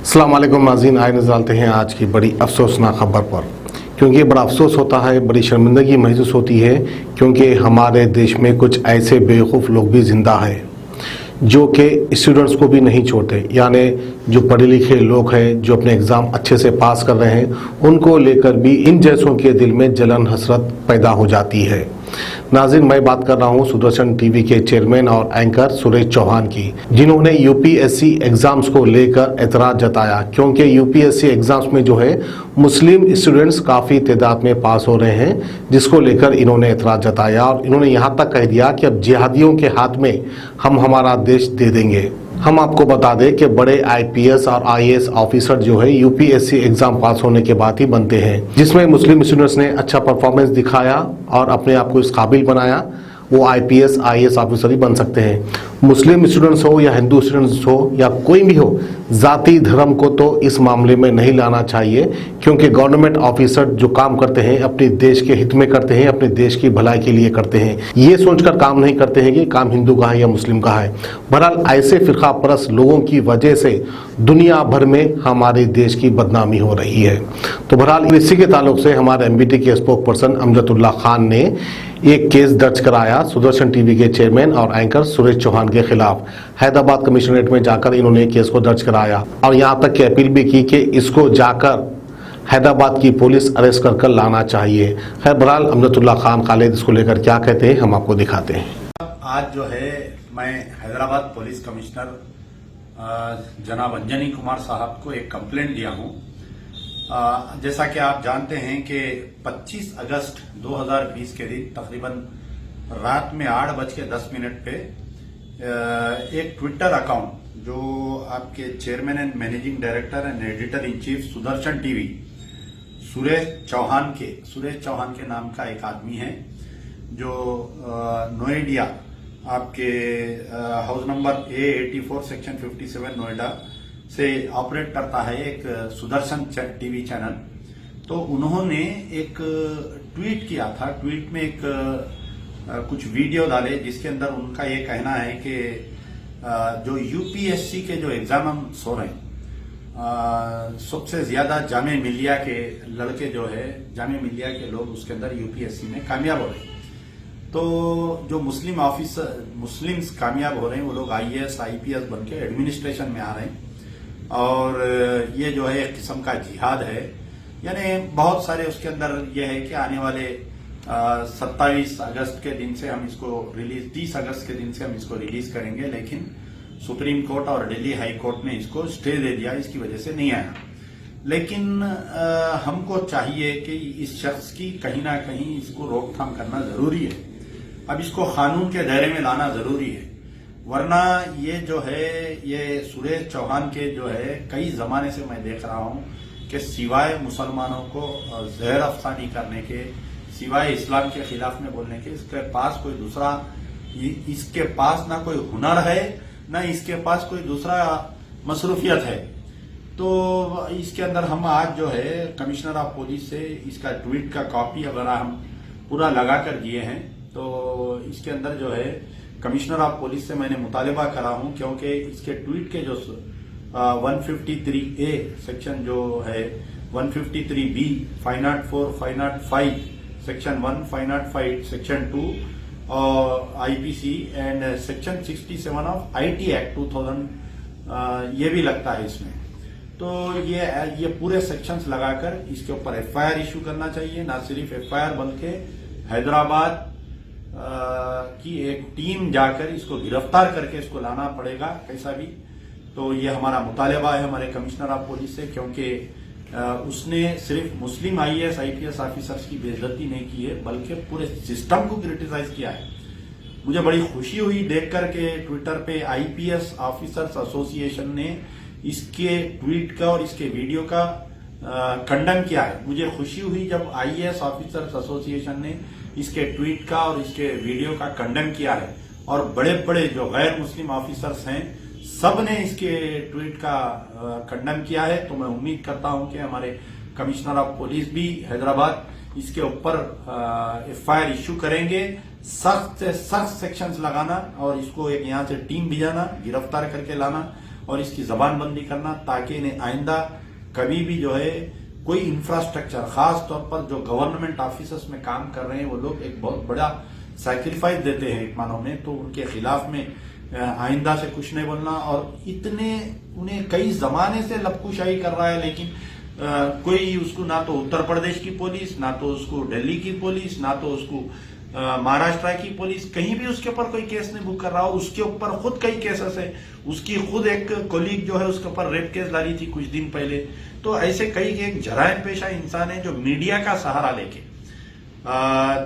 अस्सलाम वालेकुम नाज़रीन, आए नज़र डालते हैं आज की बड़ी अफसोसनाक खबर पर। क्योंकि बड़ा अफसोस होता है, बड़ी शर्मिंदगी महसूस होती है, क्योंकि हमारे देश में कुछ ऐसे बेवकूफ़ लोग भी ज़िंदा हैं जो कि स्टूडेंट्स को भी नहीं छोड़ते। यानी जो पढ़े लिखे लोग हैं, जो अपने एग्ज़ाम अच्छे से पास कर रहे हैं, उनको लेकर भी इन जैसों के दिल में जलन हसरत पैदा हो जाती है। नाज़रीन, मैं बात कर रहा हूँ सुदर्शन टीवी के चेयरमैन और एंकर सुरेश चौहान की, जिन्होंने यूपीएससी एग्ज़ाम्स को लेकर एतराज़ जताया। क्योंकि यूपीएससी एग्ज़ाम्स में जो है मुस्लिम स्टूडेंट्स काफ़ी तादाद में पास हो रहे हैं, जिसको लेकर इन्होंने एतराज़ जताया और इन्होंने यहाँ तक कह दिया कि अब जिहादियों के हाथ में हम हमारा देश दे देंगे। हम आपको बता दें कि बड़े आईपीएस और आईएएस ऑफिसर जो है यूपीएससी एग्जाम पास होने के बाद ही बनते हैं, जिसमें मुस्लिम स्टूडेंट्स ने अच्छा परफॉर्मेंस दिखाया और अपने आप को इस काबिल बनाया, वो आईपीएस आईएएस ऑफिसर ही बन सकते हैं। मुस्लिम स्टूडेंट्स हो या हिंदू स्टूडेंट्स हो या कोई भी हो, जाति धर्म को तो इस मामले में नहीं लाना चाहिए। क्योंकि गवर्नमेंट ऑफिसर जो काम करते हैं अपने देश के हित में करते हैं, अपने देश की भलाई के लिए करते हैं, ये सोचकर काम नहीं करते हैं कि काम हिंदू का है या मुस्लिम का है। बहरहाल ऐसे फिरका परस्त लोगों की वजह से दुनिया भर में हमारे देश की बदनामी हो रही है। तो बहरहाल इसी के ताल्लुक से हमारे एमबीटी के स्पोक पर्सन अमजदुल्ला खान ने एक केस दर्ज कराया सुदर्शन टीवी के चेयरमैन और एंकर सुरेश चौहान के खिलाफ। हैदराबाद कमिश्नरेट में जाकर इन्होंने केस को दर्ज कराया और यहाँ तक की अपील भी की कि इसको जाकर हैदराबाद की पुलिस अरेस्ट कर लाना चाहिए। खैर, बहरहाल अमजदुल्ला खान खालिद इसको लेकर क्या कहते हैं हम आपको दिखाते हैं। आज जो है मैं हैदराबाद पुलिस कमिश्नर जनाब अंजनी कुमार साहब को एक कंप्लेंट दिया हूं। जैसा कि आप जानते हैं कि 25 अगस्त 2020 के दिन तकरीबन रात में 8:10 पे एक ट्विटर अकाउंट जो आपके chairman and managing director and editor in chief Sudarshan TV Suresh Chauhan के नाम का एक आदमी है जो नोएडा आपके house number A84 section 57 Noida से ऑपरेट करता है एक सुदर्शन टीवी चैनल। तो उन्होंने एक ट्वीट किया था। ट्वीट में एक कुछ वीडियो डाले जिसके अंदर उनका ये कहना है कि जो यूपीएससी के जो एग्जाम्स हो रहे हैं, सबसे ज्यादा जामिया मिलिया के लड़के जो है, जामिया मिलिया के लोग उसके अंदर यूपीएससी में कामयाब हो रहे हैं। तो जो मुस्लिम्स कामयाब हो रहे हैं वो लोग आईएएस आईपीएस बन के एडमिनिस्ट्रेशन में आ रहे हैं और ये जो है एक किस्म का जिहाद है। यानी बहुत सारे उसके अंदर ये है कि आने वाले 27 अगस्त के दिन से हम इसको रिलीज 30 अगस्त के दिन से हम इसको रिलीज करेंगे, लेकिन सुप्रीम कोर्ट और दिल्ली हाई कोर्ट ने इसको स्टे दे दिया, इसकी वजह से नहीं आया। लेकिन हमको चाहिए कि इस शख्स की कहीं ना कहीं इसको रोकथाम करना जरूरी है। अब इसको कानून के दायरे में लाना जरूरी है, वरना ये जो है ये सुरेश चौहान के जो है कई जमाने से मैं देख रहा हूं कि सिवाय मुसलमानों को जहर अफसानी करने के, सिवाय इस्लाम के खिलाफ में बोलने के, इसके पास कोई दूसरा, इसके पास ना कोई हुनर है ना इसके पास कोई दूसरा मसरूफियत है। तो इसके अंदर हम आज जो है कमिश्नर ऑफ पुलिस से इसका ट्वीट का कॉपी अगर हम पूरा लगा कर दिए हैं, तो इसके अंदर जो है कमिश्नर ऑफ पुलिस से मैंने मुतालिबा करा हूं, क्योंकि इसके ट्वीट के जो 153A सेक्शन जो है 153B 504 505 सेक्शन 1 505 सेक्शन 2 और IPC and section 67 of IT act 2000 ये भी लगता है इसमें। तो ये पूरे सेक्शंस लगाकर इसके ऊपर एफआईआर इशू करना चाहिए। ना सिर्फ एफआईआर बल्कि हैदराबाद की एक टीम जाकर इसको गिरफ्तार करके इसको लाना पड़ेगा कैसा भी। तो ये हमारा मुतालिबा है हमारे कमिश्नर ऑफ पुलिस से, क्योंकि उसने सिर्फ मुस्लिम आईएएस आईपीएस ऑफिसर्स की बेइज्जती नहीं की है बल्कि पूरे सिस्टम को क्रिटिसाइज किया है। मुझे बड़ी खुशी हुई देखकर के ट्विटर पे आईपीएस ऑफिसर्स एसोसिएशन ने इसके ट्वीट का और इसके वीडियो का खंडन किया है। मुझे खुशी हुई जब आईएएस ऑफिसर्स एसोसिएशन ने इसके ट्वीट का और इसके वीडियो का खंडन किया है, और बड़े बड़े जो गैर मुस्लिम ऑफिसर्स हैं सब ने इसके ट्वीट का खंडन किया है। तो मैं उम्मीद करता हूं कि हमारे कमिश्नर ऑफ पुलिस भी हैदराबाद इसके ऊपर एफआईआर इशू करेंगे, सख्त से सख्त सेक्शंस लगाना और इसको एक यहाँ से टीम भिजाना, गिरफ्तार करके लाना और इसकी जबानबंदी करना, ताकि इन्हें आइंदा कभी भी जो है कोई इंफ्रास्ट्रक्चर, खास तौर पर जो गवर्नमेंट ऑफिसर्स में काम कर रहे हैं वो लोग एक बहुत बड़ा सैक्रिफाइस देते हैं एक मानों में, तो उनके खिलाफ में आइंदा से कुछ नहीं बोलना। और इतने उन्हें कई जमाने से लपकुशाही कर रहा है, लेकिन कोई उसको, ना तो उत्तर प्रदेश की पुलिस, ना तो उसको दिल्ली की पुलिस, ना तो उसको महाराष्ट्र की पुलिस, कहीं भी उसके ऊपर कोई केस नहीं बुक कर रहा। और उसके ऊपर खुद कई केसेस है, उसकी खुद एक कोलीग जो है उसके ऊपर रेप केस डाली थी कुछ दिन पहले। तो ऐसे कई एक जराइम पेशा इंसान है जो मीडिया का सहारा लेके,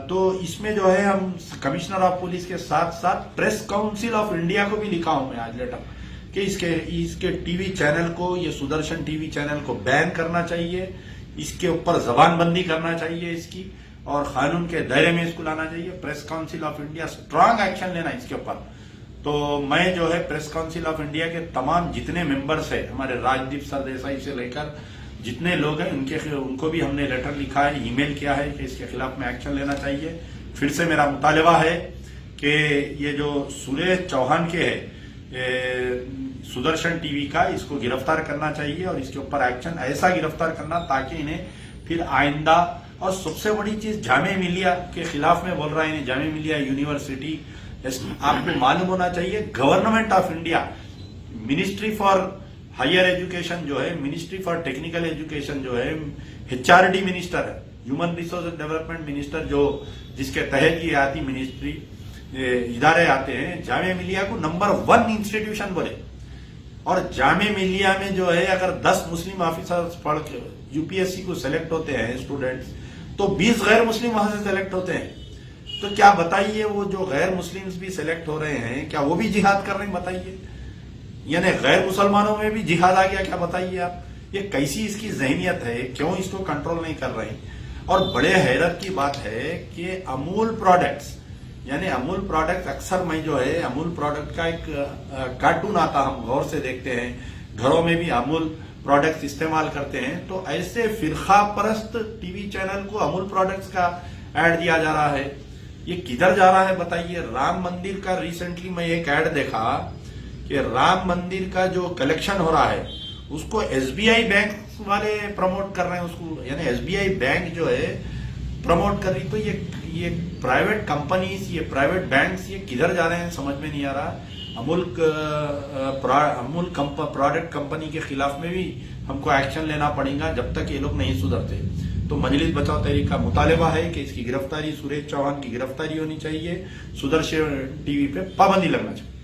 तो इसमें जो है हम कमिश्नर ऑफ पुलिस के साथ साथ प्रेस काउंसिल ऑफ इंडिया को भी लिखा हूं मैं आज लेटर कि इसके टीवी चैनल को, ये सुदर्शन टीवी चैनल को बैन करना चाहिए, इसके ऊपर जबानबंदी करना चाहिए इसकी, और कानून के दायरे में इसको लाना चाहिए। Press council of India strong action लेना इसके ऊपर। तो मैं जो है प्रेस काउंसिल ऑफ इंडिया के तमाम जितने मेंबर्स है, हमारे राजदीप सरदेसाई से लेकर जितने लोग हैं, उनको भी हमने लेटर लिखा है, ईमेल किया है कि इसके खिलाफ में एक्शन लेना चाहिए। फिर से मेरा मुतालबा है कि ये जो सुरेश चौहान के है सुदर्शन टीवी का, इसको गिरफ्तार करना चाहिए और इसके ऊपर एक्शन ऐसा गिरफ्तार करना ताकि इन्हें फिर आइंदा। और सबसे बड़ी चीज जामिया मिलिया के खिलाफ में बोल रहा है, जामिया मिलिया यूनिवर्सिटी, आपको मालूम होना चाहिए government of India, ministry for higher education जो है, मिनिस्ट्री फॉर टेक्निकल एजुकेशन जो है, HRD मिनिस्टर है, ह्यूमन रिसोर्स डेवलपमेंट मिनिस्टर, जो जिसके तहत ये आती मिनिस्ट्री इदारे आते हैं, जामिया मिलिया को नंबर 1 इंस्टीट्यूशन बोले। और जामिया मिलिया में जो है अगर 10 मुस्लिम ऑफिसर्स पढ़ के यूपीएससी को सेलेक्ट होते हैं स्टूडेंट्स, तो 20 गैर मुस्लिम वहां से सेलेक्ट होते हैं। तो क्या बताइए, वो जो गैर मुस्लिम्स भी सेलेक्ट हो रहे हैं, क्या वो भी जिहाद कर रहे हैं? बताइए, यानी गैर मुसलमानों में भी जिहाद आ गया, क्या बताइए आप? ये कैसी इसकी जहनियत है, क्यों इसको कंट्रोल नहीं कर रहे? और बड़े हैरत की बात है कि अमूल प्रोडक्ट्स, यानी अमूल प्रोडक्ट, अक्सर मैं जो है अमूल प्रोडक्ट का एक कार्टून आता, हम गौर से देखते हैं, घरों में भी अमूल प्रोडक्ट्स इस्तेमाल करते हैं। तो ऐसे फिरका परस्त टीवी चैनल को अमूल प्रोडक्ट्स का ऐड दिया जा रहा है, ये किधर जा रहा है बताइए? राम मंदिर का रिसेंटली मैं एक ऐड देखा कि राम मंदिर का जो कलेक्शन हो रहा है उसको SBI बैंक वाले प्रमोट कर रहे हैं उसको, यानी SBI बैंक जो है प्रमोट कर रही। तो ये प्राइवेट कंपनीज, ये प्राइवेट बैंक्स, ये किधर जा रहे हैं समझ में नहीं आ रहा। अमूल प्रोडक्ट कंपनी के खिलाफ में भी हमको एक्शन लेना पड़ेगा जब तक ये लोग नहीं सुधरते। तो मजलिस बचाओ तहरीक का मुतालबा है कि इसकी गिरफ्तारी, सुरेश चौहान की गिरफ्तारी होनी चाहिए, सुदर्शन टीवी पे पाबंदी लगना चाहिए।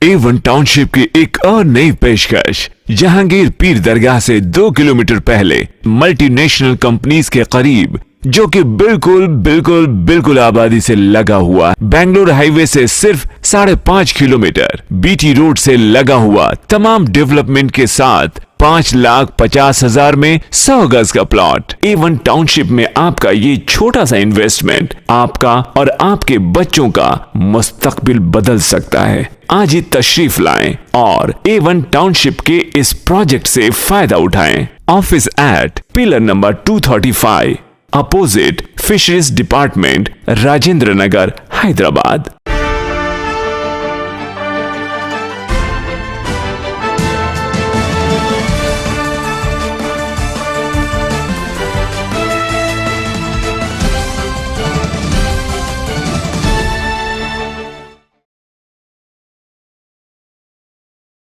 A1 टाउनशिप की एक और नई पेशकश, जहांगीर पीर दरगाह से 2 किलोमीटर पहले मल्टीनेशनल कंपनीज के करीब, जो कि बिल्कुल आबादी से लगा हुआ, बेंगलुरु हाईवे से सिर्फ 5.5 किलोमीटर, BT रोड से लगा हुआ, तमाम डेवलपमेंट के साथ 5,50,000 में 100 गज का प्लॉट। A1 टाउनशिप में आपका ये छोटा सा इन्वेस्टमेंट आपका और आपके बच्चों का मुस्तकबिल बदल सकता है। आज ही तशरीफ लाएं और A1 टाउनशिप के इस प्रोजेक्ट से फायदा उठाएं। Office at pillar number 235, opposite fisheries department, Rajendra Nagar, Hyderabad.